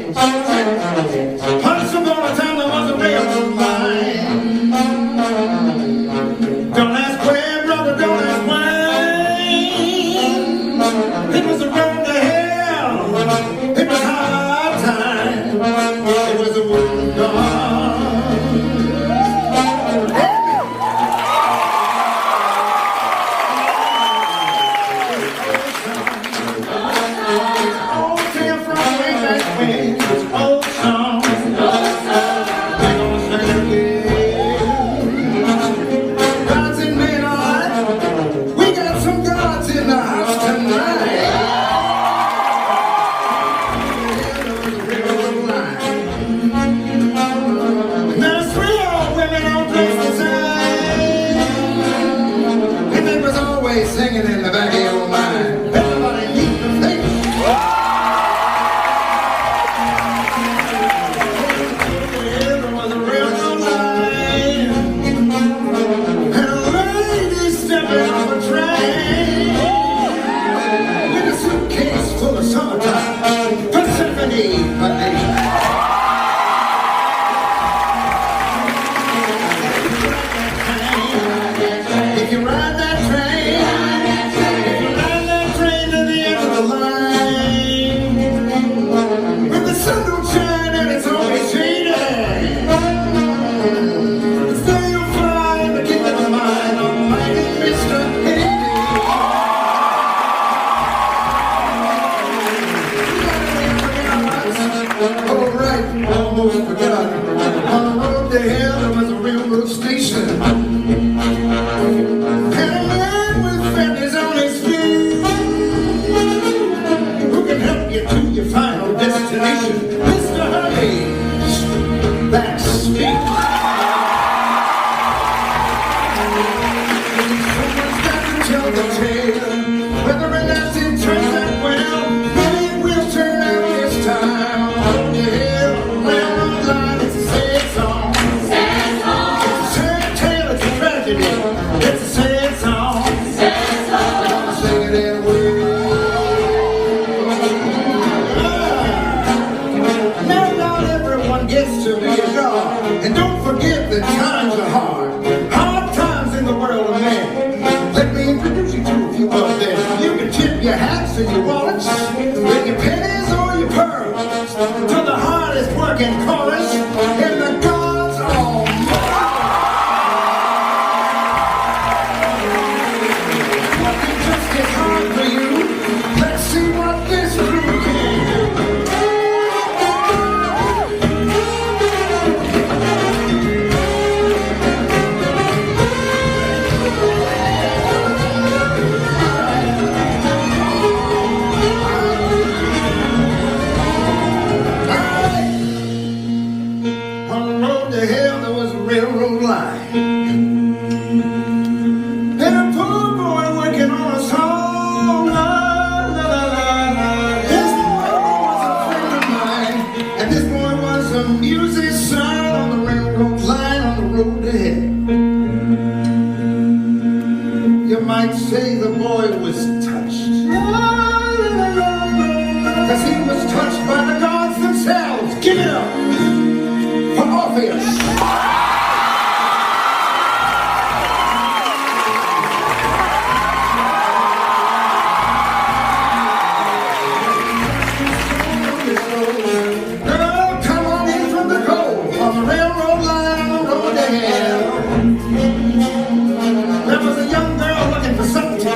Once upon a time there was a railroad line. Don't ask where, brother, don't ask why. It was a road to hell. It was hard time. It was a wound gone. Singing in the back of your mind. Everybody needs to think. There was a railroad line, and a lady stepping off a train with a suitcase full of summertime Persephone money. If you ride that train, sun don't shine and it's always shaded. Stay you'll find the king of the mind, almighty Mr. Hadestown. All right, almost forgot. On the road to hell there was a railroad station, and a man with feathers on his feet who can help you to your final destination. Mr. Hurley's backstage. Someone's got to tell the tale, whether or not it turns out well. Maybe it will turn out this time. On the hill, railroad line, it's a sad song. Sad song. It's a sad tale, it's a tragedy. It's a sad song. Sad song. I'm gonna sing it anyway. Gets to be a God. And don't forget that times are hard. Hard times in the world of men. Let me introduce you to a few of them. You can tip your hats and your wallets with your pennies or your pearls to the hardest working chorus in the God's Almighty. Working just as hard for you. Let's see what this crew can do. Railroad line, and a poor boy working on a song. This boy was a friend of mine, and this boy was a musician on the railroad line, on the road to hell. You might say the boy was touched, because he was touched by the gods themselves. Give it up for Orpheus. There was a young girl looking for something to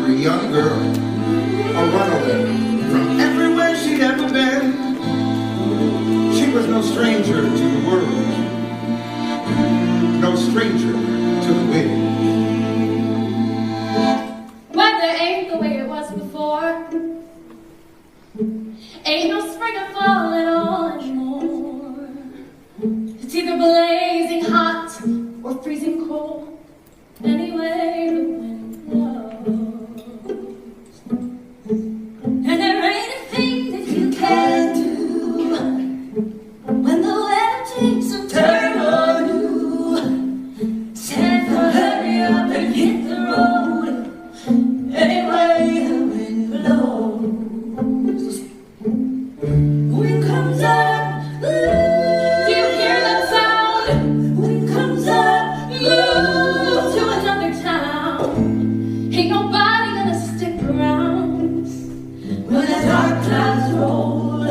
a young girl, a runaway from everywhere she'd ever been. She was no stranger to the world, no stranger to the wind. Weather ain't the way it was before. Ain't no spring or fall at all anymore. It's either blazing hot or freezing cold. Anyway, the wind blows. And there ain't a thing that you can do when the weather takes a turn on you. Stand for hurry up and hit the road. Anyway, the wind blows. Wind comes up. Do you hear that sound? Wind comes up. Move to another town. Ain't nobody gonna stick around when the dark clouds roll.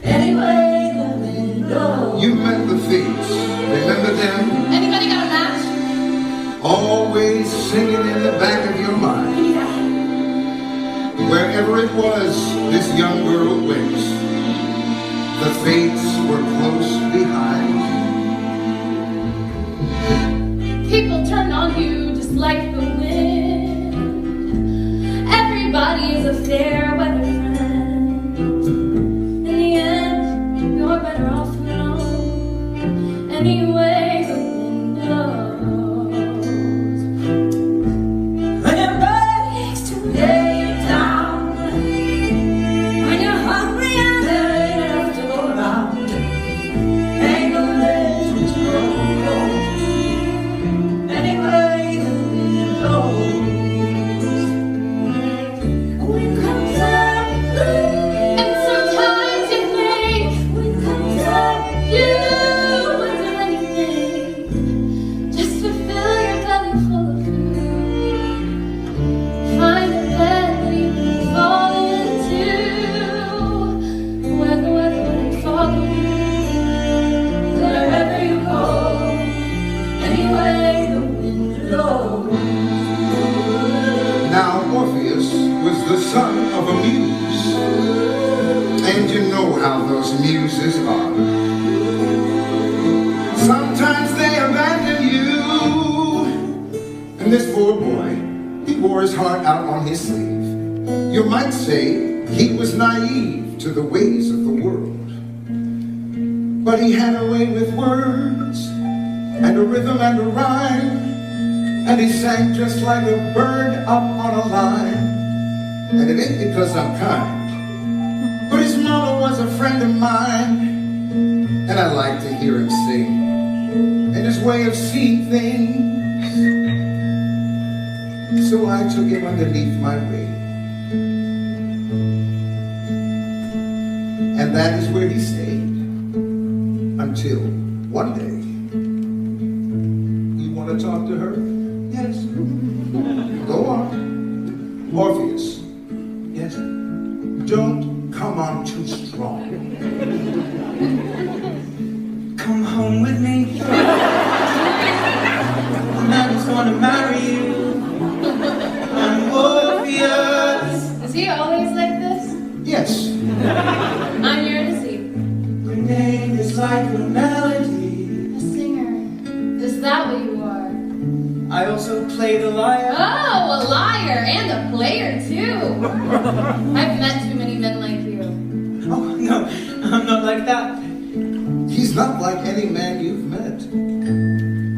Anyway, the wind blows. You met the Fates, remember them? Anybody got a match? Always singing in the back of your mind. Yeah. Wherever it was this young girl went, the Fates were close behind. People turn on you just like the wind. Everybody is a fair weather friend. In the end, you're better off alone. Anyway, the wind blows. When it breaks to lay you down, when you're hungry and there ain't enough to go around, ain't no legends grow cold. Anyway, the wind blows. Wind comes up, and sometimes you think, wind comes up, you would do anything just to fill your belly full of food. Find a bed that you can fall into, where the weather wouldn't follow you. Wherever you go, anyway, the wind blows. Now Orpheus was the son of a muse, and you know how those muses are. Sometimes they abandon you, and this poor boy, he wore his heart out on his sleeve. You might say he was naive to the ways of the world, but he had a way with words, and a rhythm and a rhyme, and he sang just like a bird up on a line. And it ain't because I'm kind, but his mama was a friend of mine, and I like to hear him sing, and his way of seeing things. So I took him underneath my wing, and that is where he stayed until one day. You want to talk to her? Yes. Go on. Orpheus. Yes. Don't come on too strong. Come home with me. The man who's gonna marry you. I'm Orpheus. Is he always like this? Yes. I'm here to see. Your name is like a melody. A singer. Is that what you are? I also play the lyre. Oh, a liar and a player too. I've met too many men like you. Oh, no, I'm not like that. He's not like any man you've met.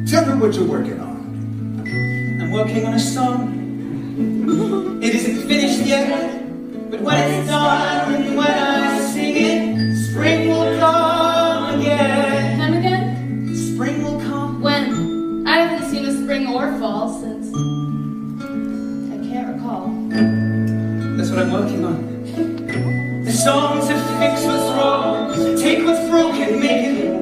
Tell her what you're working on. I'm working on a song. It isn't finished yet, but when it's done and when I sing it, spring will come again. Come again? Spring will come. When? I haven't seen a spring or fall since I can't recall. That's what I'm working on. The songs that fix what's wrong, take what's broken, make it new.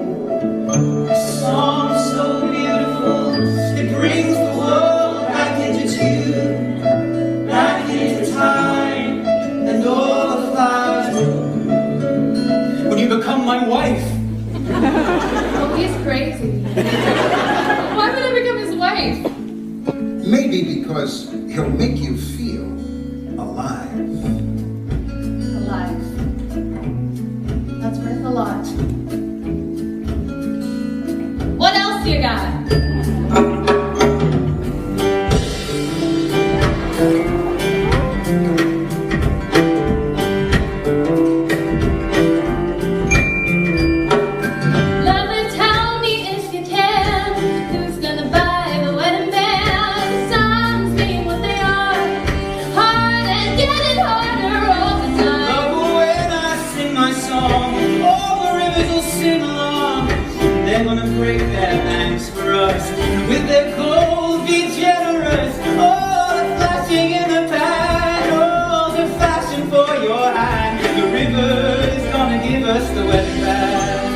A song so beautiful, it brings the world back into tune, back into time, and all the flowers bloom. When you become my wife. Oh, he's crazy. Why would I become his wife? Maybe because he'll make you feel alive. Alive. That's worth a lot. What else you got? They're gonna break their banks for us, and with their gold be generous. All the flashing in the pan, all the fashion for your hand. The river is gonna give us the wedding band.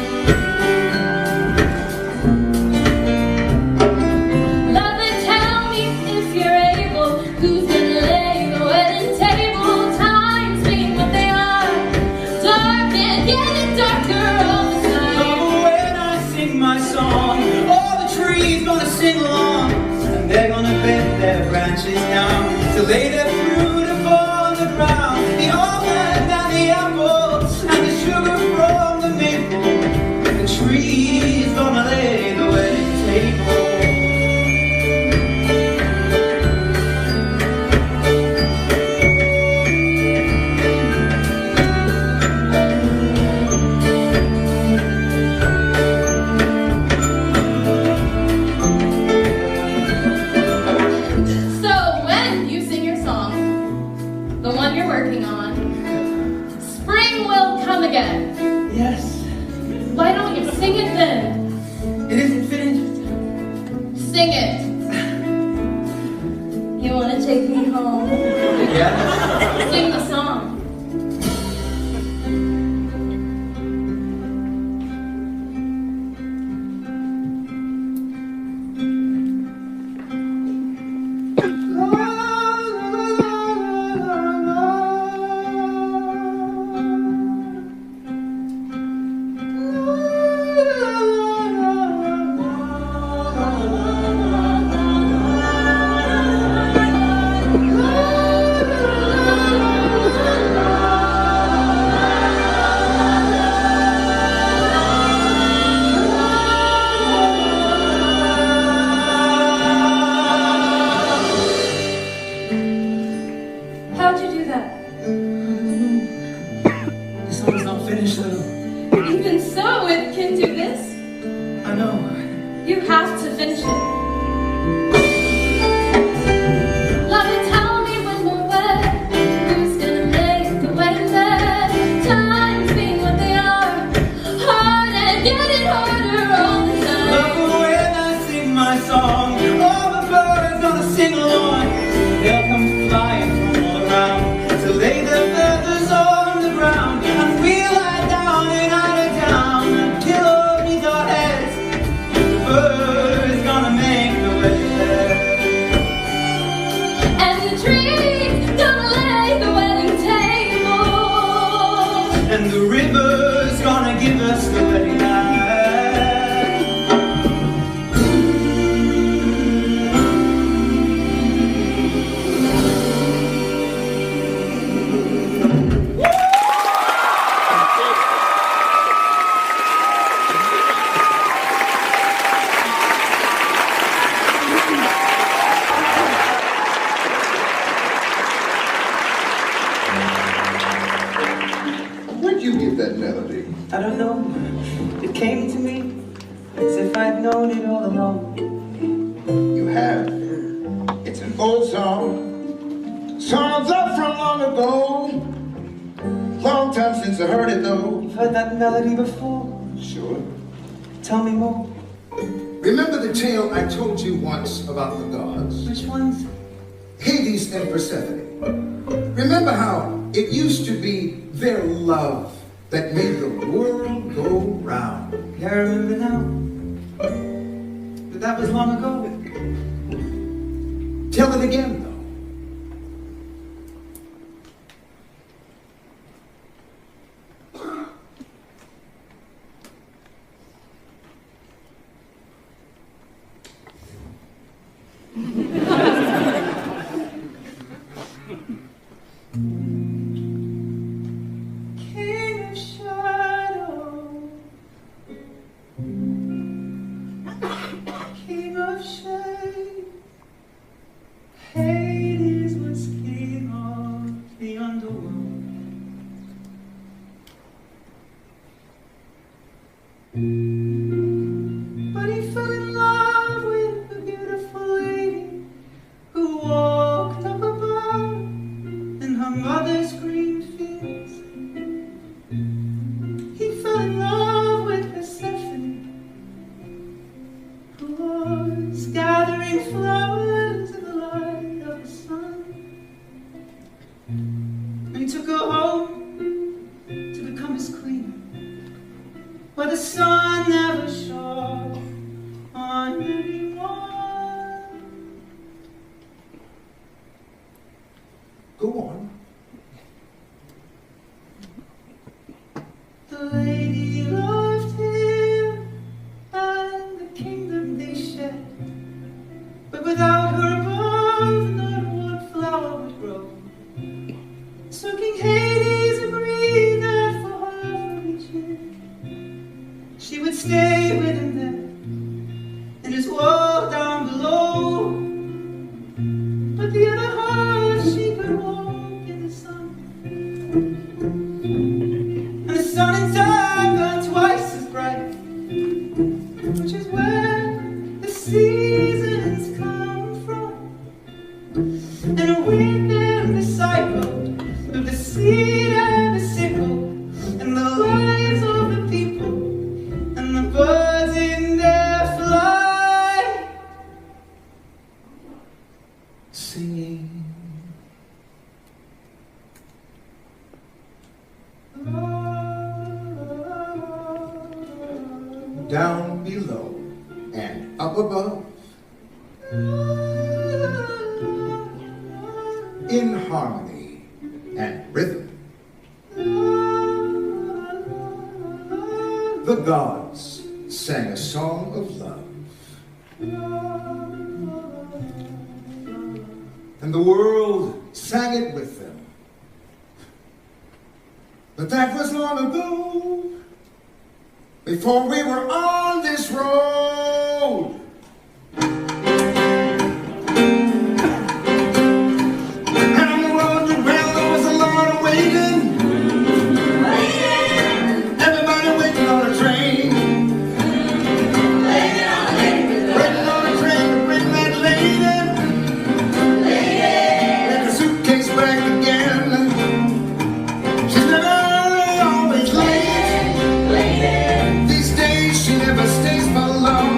Lover, tell me if you're able, who's gonna lay the wedding table? Times being what they are, dark and getting darker all the time. My song, all the trees gonna sing along, and they're gonna bend their branches down to lay their fruit upon the ground. The almond and the apple and the sugar from the maple, the trees gonna lay the wedding table. Yes. Why don't you sing it then? It isn't finished. Sing it. You wanna take me home? Yes. Sing the song. How'd you do that? The song's not finished though. Even so, it can do this. I know. You have to finish it. Lover, tell me when we're wed, who's gonna make the wedding bed? Times being what they are, hard and getting harder all the time. Love when I sing my song, all the birds gonna sing along. They'll come flying from all around to lay their feathers on the ground, and we'll lie down in Hadestown and pillow beneath our heads. The birds gonna make the wedding bed, And the trees gonna lay the wedding table, and the river's gonna give us the wedding night. Where'd you get that melody? I don't know. It came to me as if I'd known it all along. You have. It's an old song. Songs up from long ago. Long time since I heard it though. You've heard that melody before. Sure. Tell me more. Remember the tale I told you once about the gods? Which ones? Hades and Persephone. Remember how it used to be their love that made the world go round? Yeah, I remember now. But that was long ago. Tell it again though. gathering flowers in the light of the sun. And he took her home to become his queen, where the sun never shone on anyone. Go on. The lady loved him and the kingdom they shared, but without her above, not one flower would grow. So King Hades agreed that for her for each year she would stay with him there in his world down below. But the other half she could walk in the sun, and the sun inside burned twice as bright, which is where the seasons come from. And a wind and the cycle of the seed and the sickle, and the lives of the people, and the birds in their flight, Singing. Down below and up above, in harmony and rhythm, the gods sang a song of love, and the world sang it with them. But that was long ago, before we were on this road. And on the road to hell there was a lot of waiting. Everybody waiting on a train. Waiting on a train to bring that lady. With the suitcase back again. She's never always late. These days she never stays for long.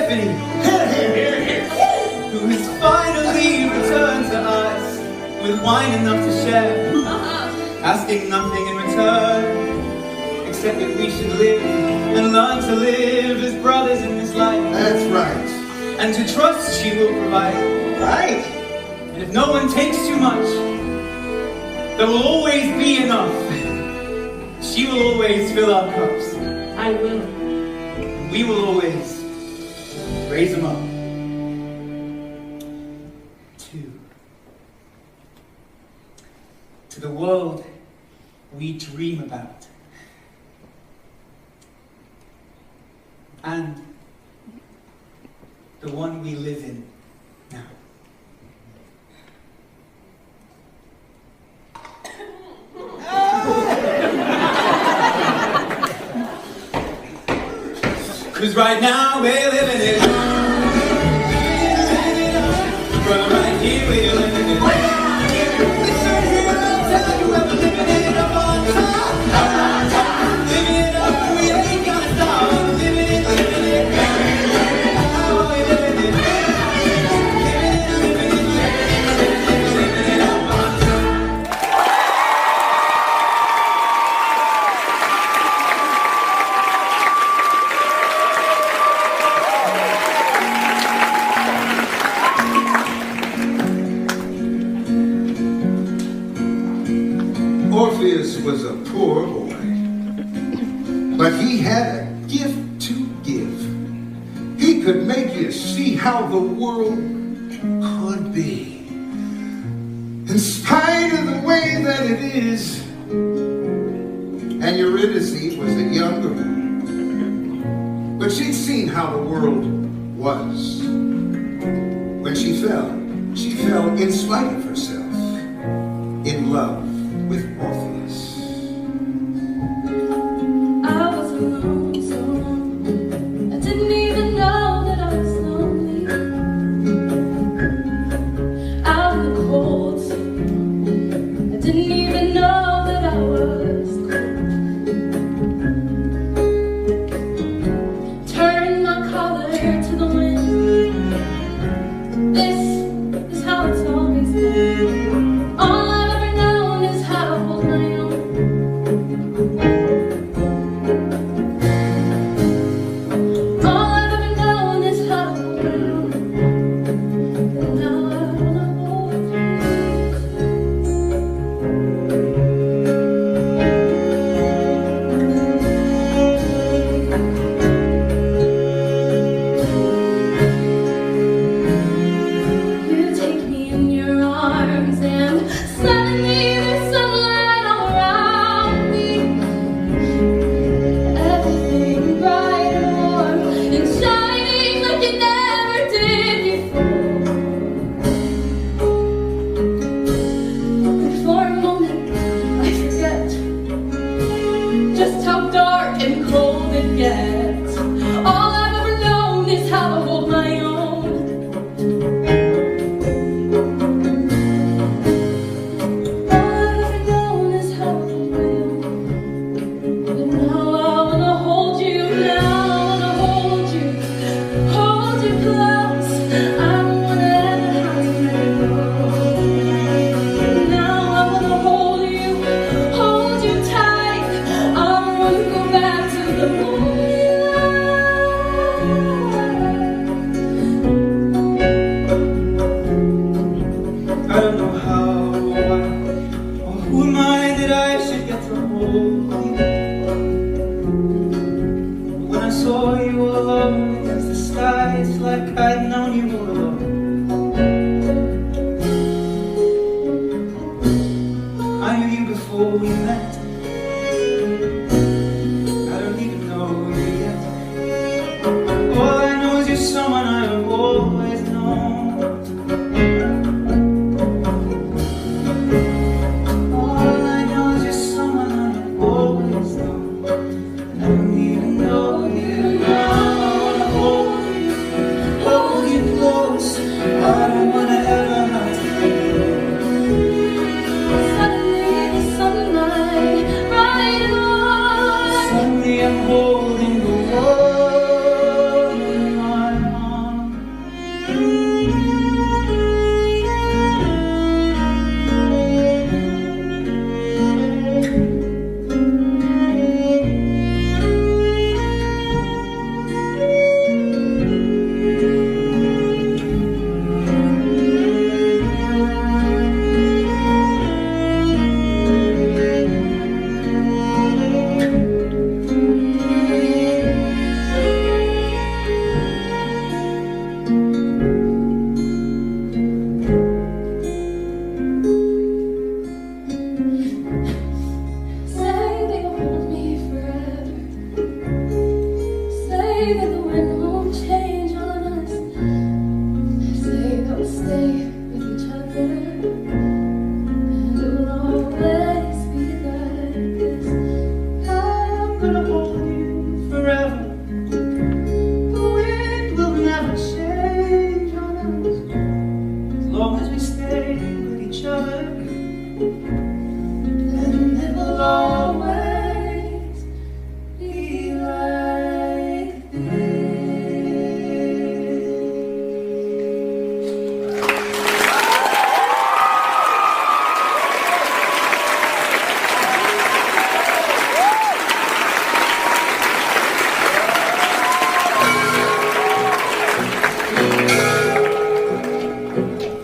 Stephanie, who has finally returned to us with wine enough to share, asking nothing in return except that we should live and learn to live as brothers in this life. That's right. And to trust she will provide. Right. And if no one takes too much, there will always be enough. She will always fill our cups. I will. And we will always raise them up. 2. To the world we dream about. And the one we live in now. Cause right now we're living it. Brother, right here we're living it. Listen here, I'll tell you we're living it up on top. Living it up, we ain't gonna stop. Living it, living it. Oh, we're living it. Living it up on top. Orpheus was a poor boy, but he had a gift to give. He could make you see how the world could be. In spite of the way that it is, and Eurydice was a young girl, but she'd seen how the world was. When she fell in spite of herself, in love with Orpheus. I was alone so long. I didn't even know that I was lonely. Out in the cold so long. I didn't even know that I was cold. Turn my collar to the wind. This is how it's always been. All I've ever known is how to hold my own. All I've ever known is how to hold my own. And now I wanna hold you. You take me in your arms and suddenly there's sunlight all around me. Everything bright and warm and shining like it never did before. But for a moment I forget just how dark and cold it gets. All I've ever known is how to hold my own. All I've ever known is how to hold my own. But now I wanna hold you, now I wanna hold you close. I don't wanna ever have to let go. Now I wanna hold you tight. I wanna go back to the morning I don't know how, why, or who am I that I should get to hold you. But when I saw you alone against the sky, it's like I'd known you all along. I knew you before we met. I don't even know you yet. All I know is you're someone I have always known. All I know is you're someone I've always known. I don't even know you now. I wanna hold you say that the wind won't change on us. They say that we'll stay with each other, and it will always be like this. I'm gonna hold you forever. The wind will never change on us as long as we stay with each other. And it will always be like this.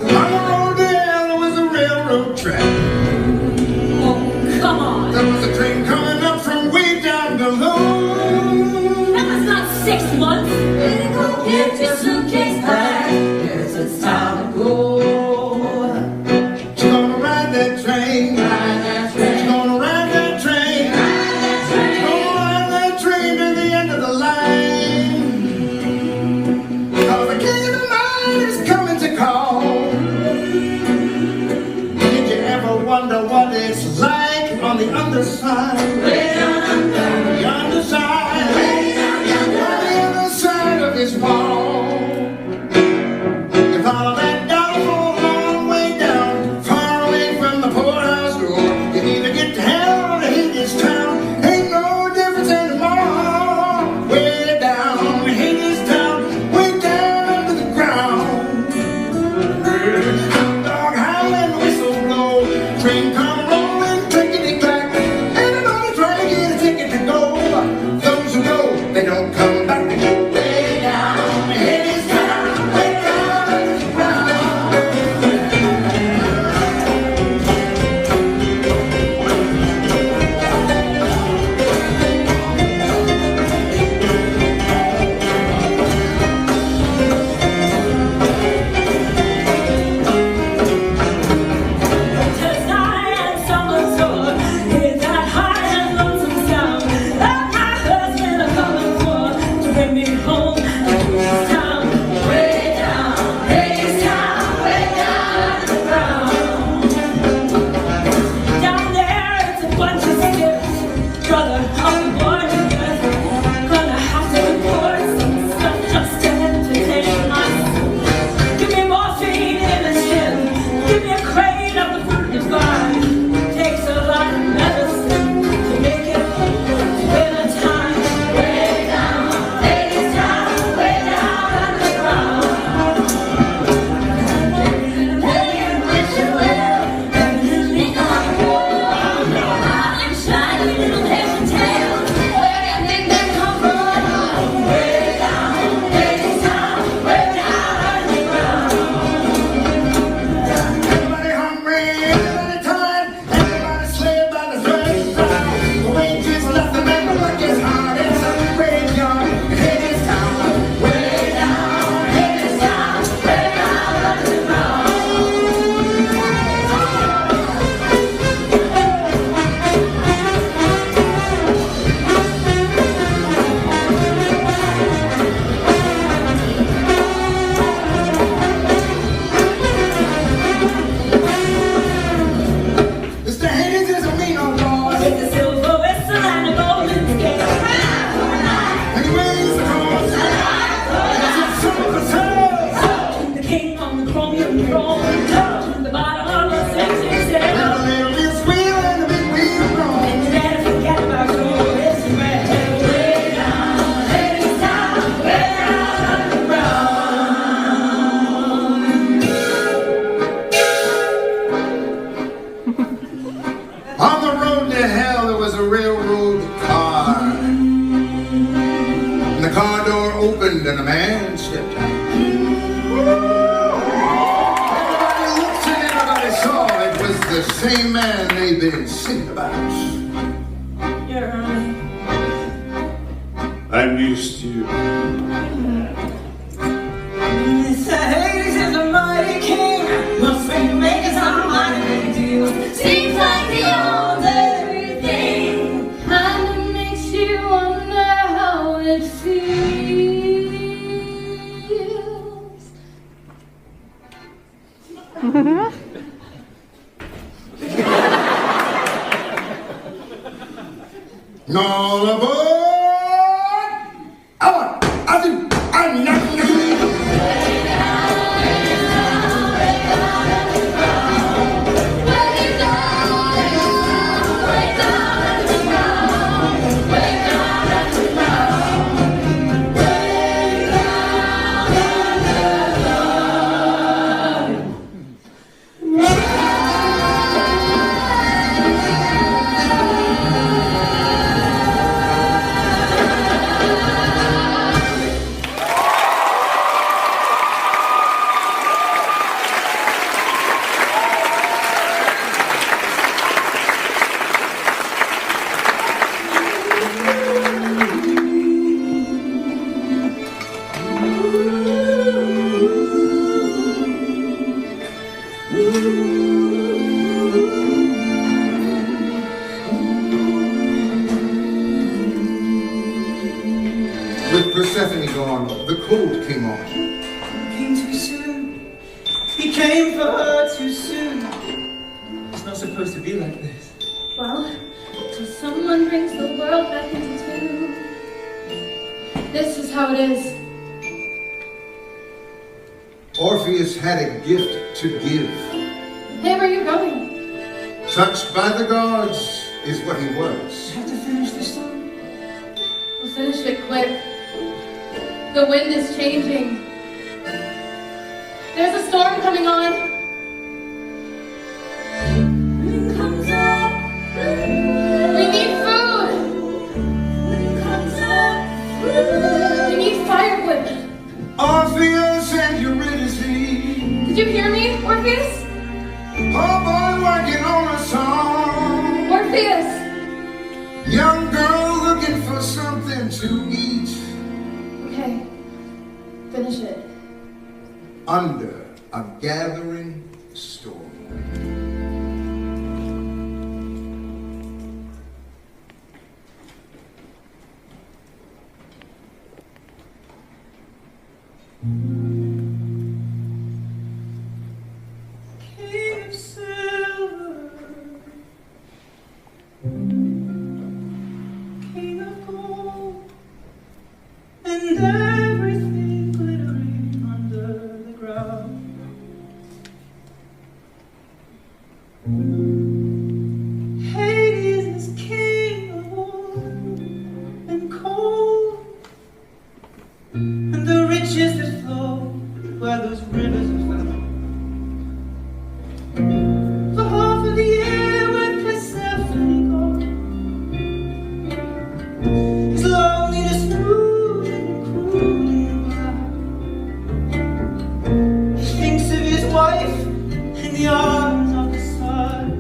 On the road there was a railroad track. Oh, come on. There was a train coming up from way down below. That was not 6 months. Baby, go get your suitcase back. Yes, it's time to go. She's gonna ride that train. She's gonna ride that train. She's gonna ride that train to the end of the line. 'Cause the king of the night is coming to call. Did you ever wonder what it's like on the underside? Way down under. The underside. On the other side of this wall. You follow that dollar for a long way down, far away from the poorhouse door. You either get to hell or to Hadestown. Ain't no difference anymore. Way down, Hadestown, way down under the ground. Hot dog howling, whistle blow, train come rolling, clickety clack. Everybody try to get a ticket to go. Those who go, they don't come back. They go way down, Hadestown, way down under the ground. Tonight and someone's door. Hear that high and lonesome sound that my husband are coming for to bring me home to Hadestown. Way down, Hadestown, way down underground. Down there it's a bunch of skips, brother, I'm born to death. Gonna have to report some stuff just to entertain us. Give me morphine in a gym. Give me a crate of the fruit divine. Takes a lot of medicine to make it winter time. Way down, Hadestown, way down underground. Maybe you wish you will, and you think I'm cool. I'm shiny little head and tail. Where do you think they come from? Way down, Hadestown, way down underground. Everybody hungry, everybody tired, everybody slaved by the thread brown. The wages nothing and the work is hard. It's a graveyard in Hadestown. Way down, Hadestown, way down underground. Mr. Hades is a mean old boy, With a silver whistle and a golden scale. and he weighs the cost. That's a silver soul. The king on the chromium throne. The bottom of the sexy And sail. a little this wheel and a big wheel wrong. And you better forget about your rich red. Way down, Hadestown, way down underground. On the road to hell, there was a railroad car. And the car door opened and a man stepped out. Everybody looked and everybody saw it was the same man they'd been singing about. You're right. I'm used to you. Mr. Hades is a mighty king. Must be making some mighty big deal. Seems like he owns everything. And it makes you wonder how it feels. All aboard! I want, I do, I'm not. With Persephone gone, the cold came on. Came too soon. He came for her too soon. It's not supposed to be like this. Well, till someone brings the world back into tune. This is how it is. Orpheus had a gift to give. Hey, where are you going? Touched by the gods is what he was. I have to finish this song. We'll finish it quick. The wind is changing. There's a storm coming on. Wind comes up. We need food. Wind comes up. We need firewood. Orpheus and Eurydice. Did you hear me, Orpheus? Oh boy, working on a song. Orpheus! Young girl looking for something to eat. Okay, finish it. Under a gathering storm. King of silver, king of gold, and everything glittering under the ground. Hades is king of warm and cold, and the riches that flow where those rivers are found. For half of the year when Persephone gone, his loneliness rude and cruel and blind. He thinks of his wife in the arms of the sun,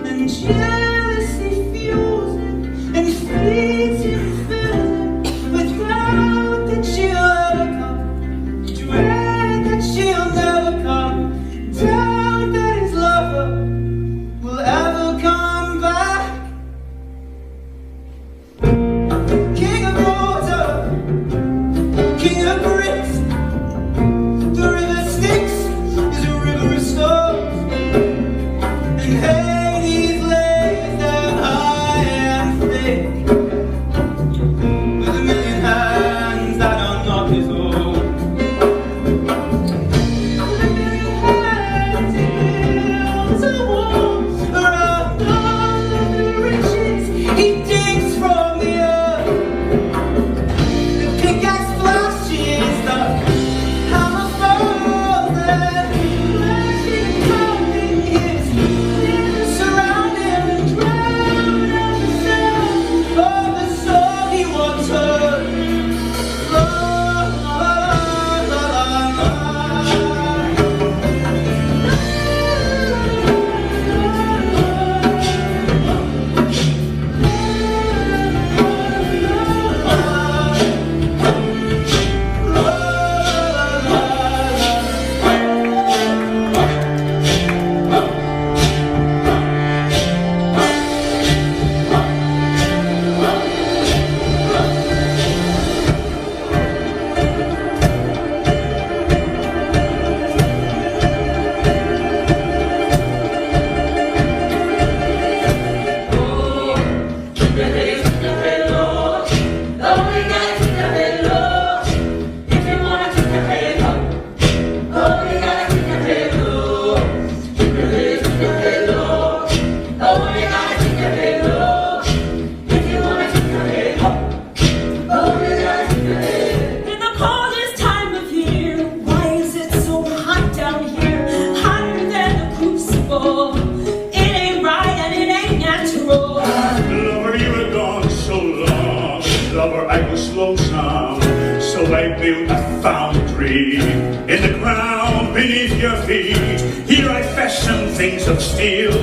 and jealousy fuels him and feeds him, fills him with doubt that she'll ground. So I built a foundry in the ground beneath your feet. Here I fashion things of steel,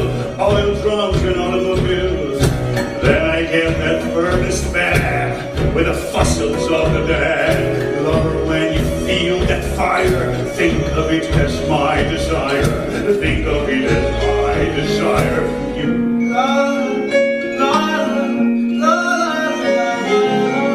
oil drums and automobiles. Then I get that furnace back with the fossils of the dead. Lover, when you feel that fire, think of it as my desire. Think of it as my desire. You love, love, love,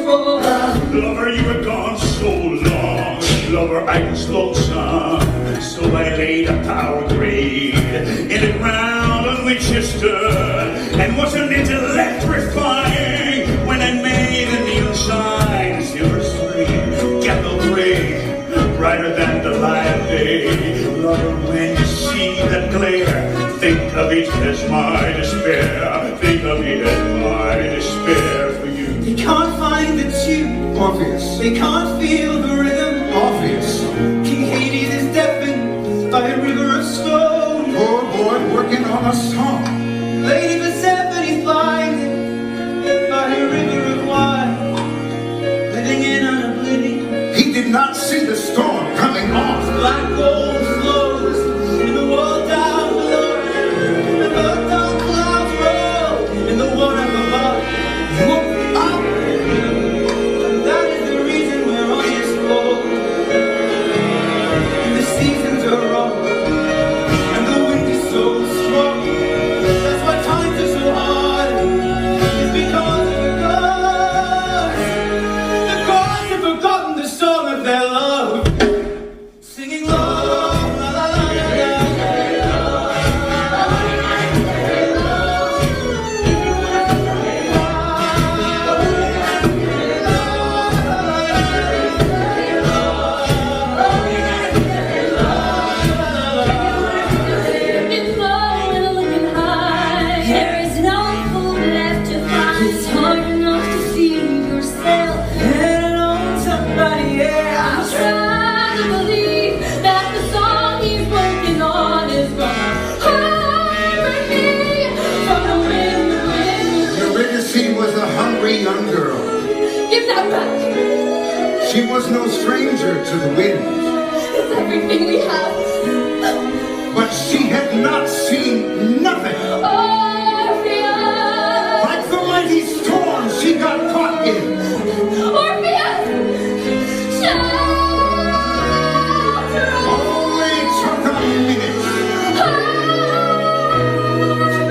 Lover, you were gone so long. Lover, I was lonesome. So I laid a power grade in the ground on which you stood. And wasn't it electrifying when I made the neon shine? Silver stream, kettle gray, brighter than the light of day. Lover, when you see that glare, think of it as my despair. Think of it as my despair for you. They can't find the tune. Obvious. They can't feel the rhythm. Obvious. King Hades is deafened by a river of stone. Poor boy working on a song. Lady Persephone blinded by a river of wine, living in an oblivion. He did not see the storm coming on. Black gold flows in the world down below. The dark clouds roll in the water above. Look up. That is the reason we're on this road. And the seasons are wrong, and the wind is so strong. That's why times are so hard. It's because of the gods. The gods have forgotten the song of their love. Singing love, la la la la It's low and looking high. There is no food left to find. It's hard enough to feed yourself. and on somebody else. I'm trying to believe that the song he's working on is gonna hurt me from the wind, the wind. Eurydice was a hungry young girl. Give that back. She was no stranger to the wind, It's everything we have. but she had not seen nothing. Orpheus, Like the mighty storm she got caught in. Orpheus, shelter us. Only took a minute.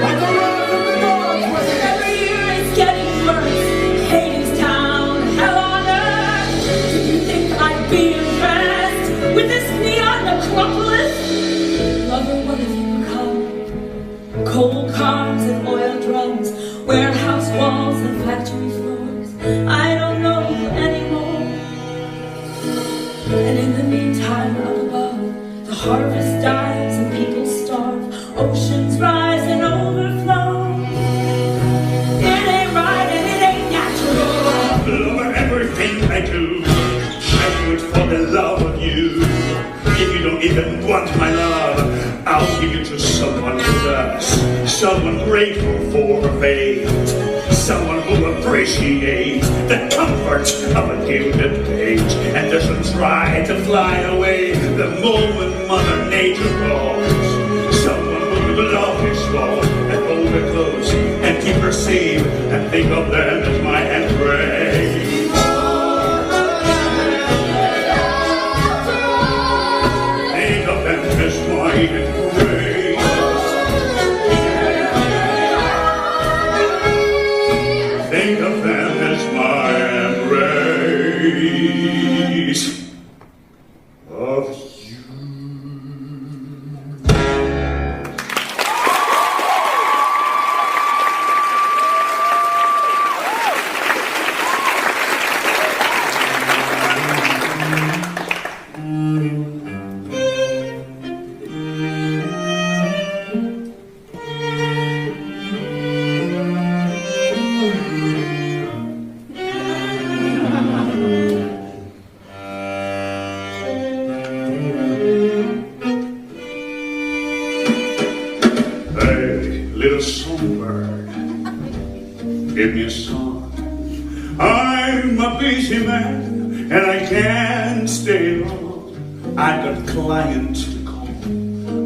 Like the wrath of the gods was it. Every year it's getting worse. Hadestown, hell on earth. Did you think I'd be impressed with this neon necropolis? Lover, what have you become? Coal cars and oil drums, warehouse walls and factory floors. I don't know you anymore. And in the meantime, up above, the harvest dies and people starve. Oceans rise and overflow. It ain't right and it ain't natural. Lover, everything I do it for the love of you. If you don't even want my love, I'll give you to someone who does. Someone grateful for fate, someone who'll appreciate the comfort of a gilded page and doesn't try to fly away the moment Mother Nature calls. Someone who would love his fault and hold her close and keep her safe and think of them as my embrace. Think of them as my embrace. Think of them as my embrace of you. Little songbird, give me a song. I'm a busy man and I can't stay long. I've got clients to call,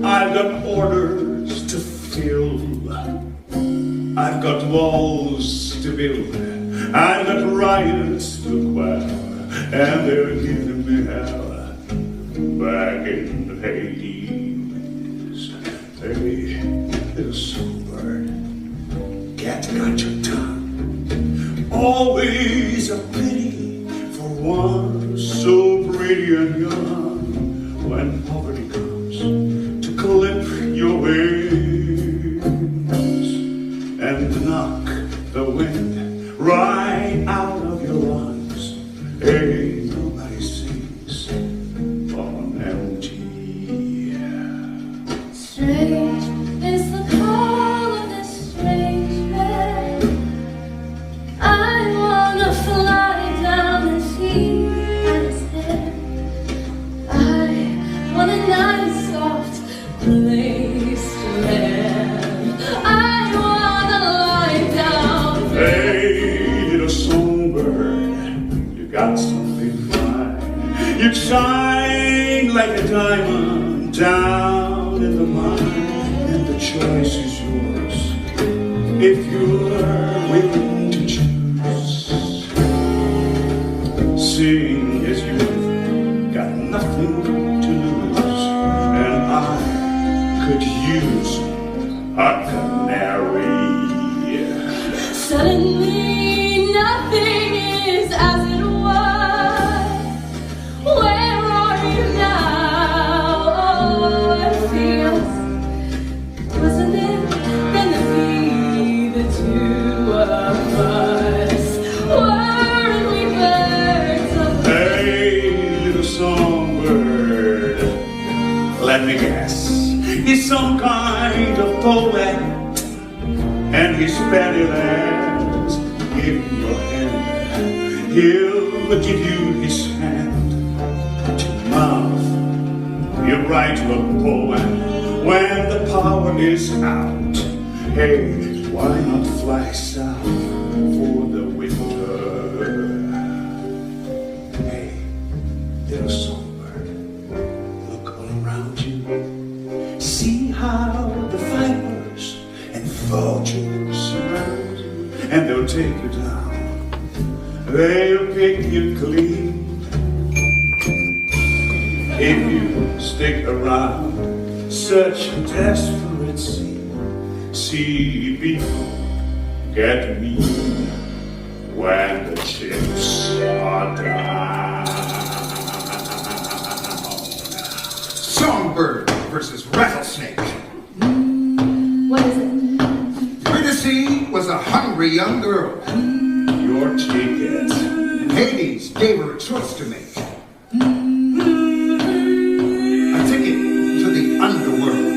I've got orders to fill, I've got walls to build, I've got riots to quell, and they're giving me hell back in the Hades. Hey, little songbird, cat got your tongue. Always a pity for one so pretty and young. When poverty comes to clip your wings and knock the wind right out of your lungs, hey, nobody sings on empty. Strange is the call of this strange bed. I wanna fly down and see instead. I want a nice soft place to land. I wanna lie down. Hey, little songbird, you got something fine. You shine like a diamond down in the mine, and the choice is yours if you're willing to choose. Sing as you've got nothing to lose, and I could use a canary. Suddenly nothing is as it was. Where are you now? Oh, it feels, wasn't it gonna be the two of us? Weren't we birds of Hey, little songbird, let me guess. He's some kind of poet, and he spent it as give you your hand. He'll give you his hand to mouth. You write a poem when the power is out. Hey, why not fly south for the winter? Hey, little songbird, look all around you. See how the fighters and vultures surround you, and they'll take you down. They'll pick you clean if you stick around. Such a desperate scene. See people get mean when the chips are down. Songbird versus rattlesnake. what is it? Eurydice was a hungry young girl, Your ticket. and Hades gave her a choice to make. A ticket to the underworld.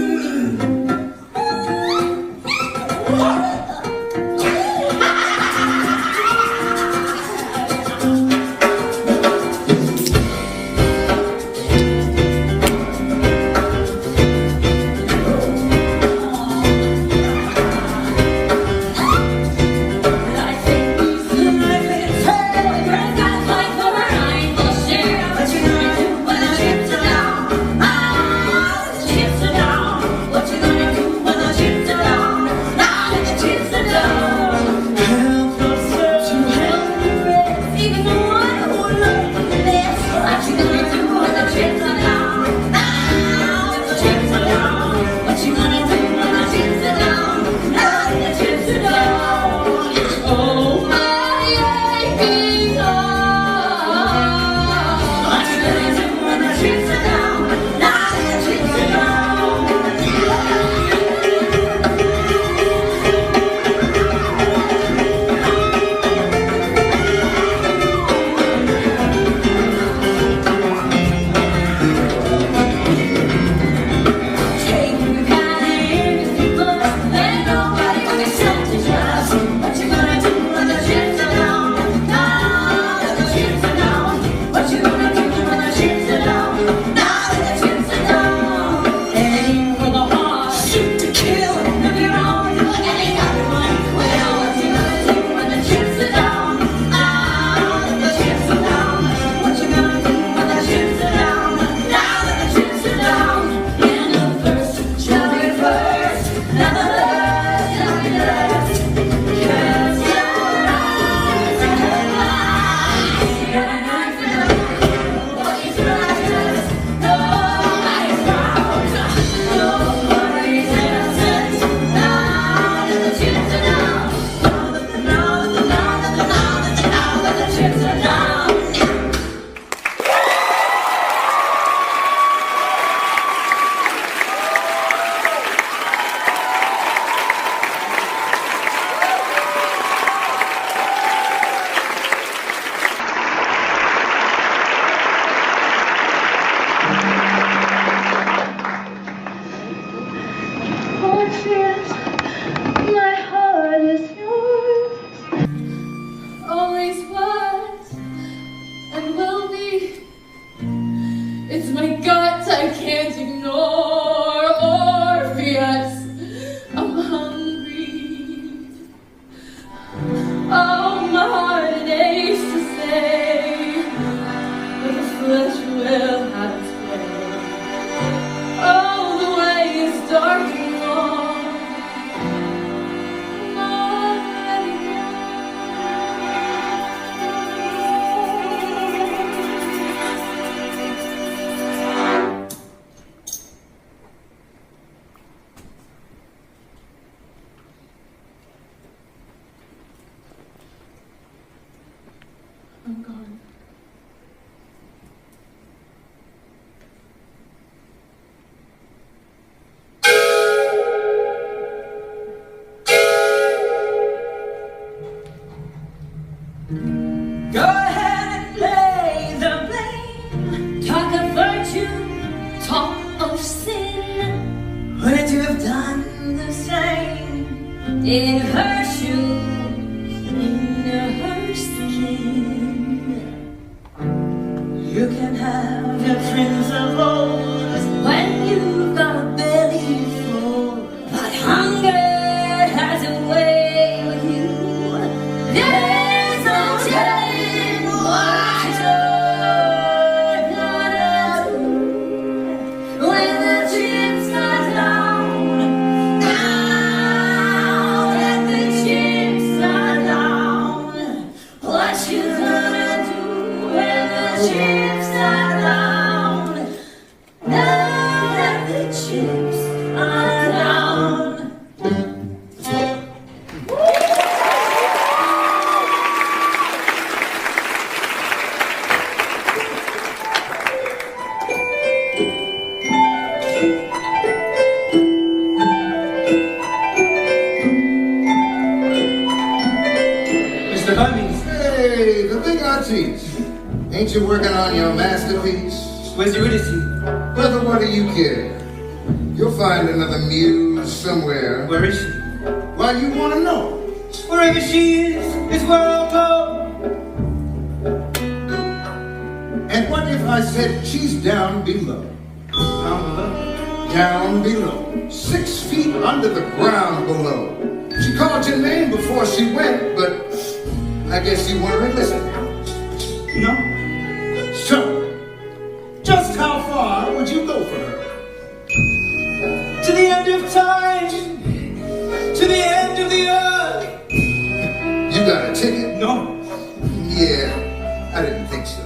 My heart is yours, always was and will be. It's my guts I can't ignore. Orpheus, I'm hungry. Oh, my heart it aches to say, but the flesh will have its way. Oh, the way is dark and long. I'm gone. Go ahead and lay the blame. Talk of virtue, talk of sin. Wouldn't you have done the same? In her shoes, in her skin. You can have your prince of roses When you've got a belly full, but hunger has a way with you. There's no telling what you're gonna do when the chips are down. Now that the chips are down, what you gonna do when the chips are down? Now that the chips are down. Mr. Hermes, Hey, the big artiste. Ain't you working on your masterpiece? where's Eurydice? Brother, what do you care? You'll find another muse somewhere. Where is she? Why, you want to know? Wherever she is where I'll go. And what if I said she's down below? Down below. Down below. 6 feet under the ground below. She called your name before she went, but I guess you weren't listening. No. So, just how far would you go for her? To the end of time. To the end of the earth. You got a ticket? No. Yeah, I didn't think so.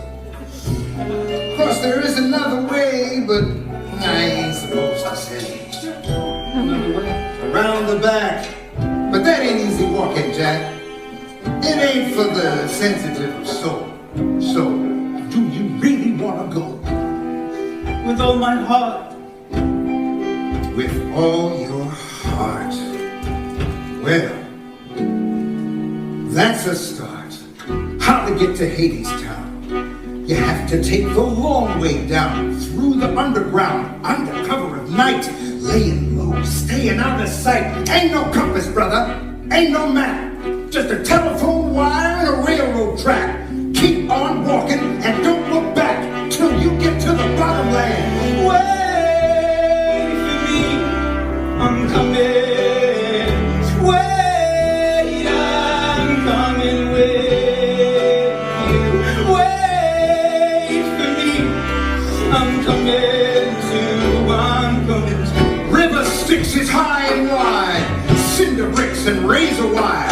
Of course, there is another way, but I ain't supposed to say. Another way. Around the back. But that ain't easy walking, Jack. It ain't for the sensitive of soul. So, do you really want to go? With all my heart. With all your heart. Well, that's a start. How to get to Hadestown? You have to take the long way down, through the underground, under cover of night, laying low, staying out of sight. Ain't no compass, brother. Ain't no map. Just a telephone wire and a railroad track. Keep on walking and don't look back till you get to the bottom land. Wait for me. I'm coming. Wait, I'm coming with you. Wait for me. I'm coming to. River Styx is high and wide. and razor wire.